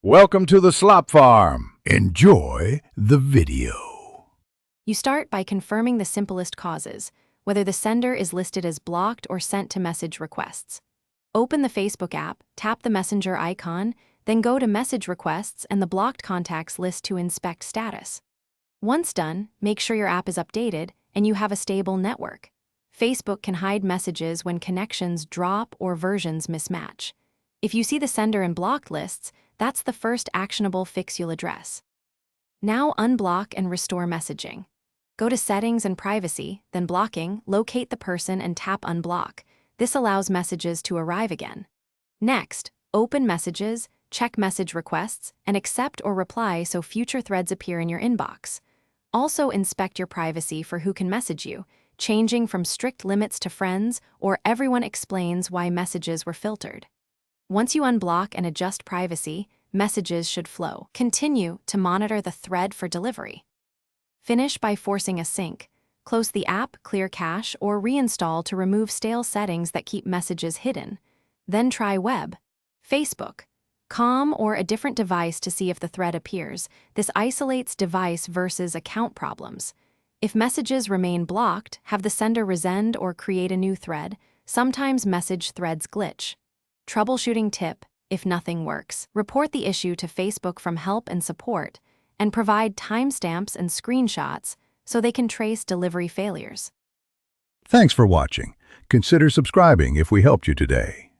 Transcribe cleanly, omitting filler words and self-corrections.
Welcome to the Slop Farm. Enjoy the video. You start by confirming the simplest causes, whether the sender is listed as blocked or sent to message requests. Open the Facebook app, tap the messenger icon, then go to message requests and the blocked contacts list to inspect status. Once done, make sure your app is updated and you have a stable network. Facebook can hide messages when connections drop or versions mismatch. If you see the sender in blocked lists, that's the first actionable fix you'll address. Now unblock and restore messaging. Go to Settings and Privacy, then Blocking, locate the person and tap Unblock. This allows messages to arrive again. Next, open Messages, check message requests, and accept or reply so future threads appear in your inbox. Also inspect your privacy for who can message you, changing from strict limits to friends or everyone explains why messages were filtered. Once you unblock and adjust privacy, messages should flow. Continue to monitor the thread for delivery. Finish by forcing a sync. Close the app, clear cache, or reinstall to remove stale settings that keep messages hidden. Then try web, Facebook, com, or a different device to see if the thread appears. This isolates device versus account problems. If messages remain blocked, have the sender resend or create a new thread. Sometimes message threads glitch. Troubleshooting tip: if nothing works, report the issue to Facebook from Help and Support, and provide timestamps and screenshots so they can trace delivery failures. Thanks for watching. Consider subscribing if we helped you today.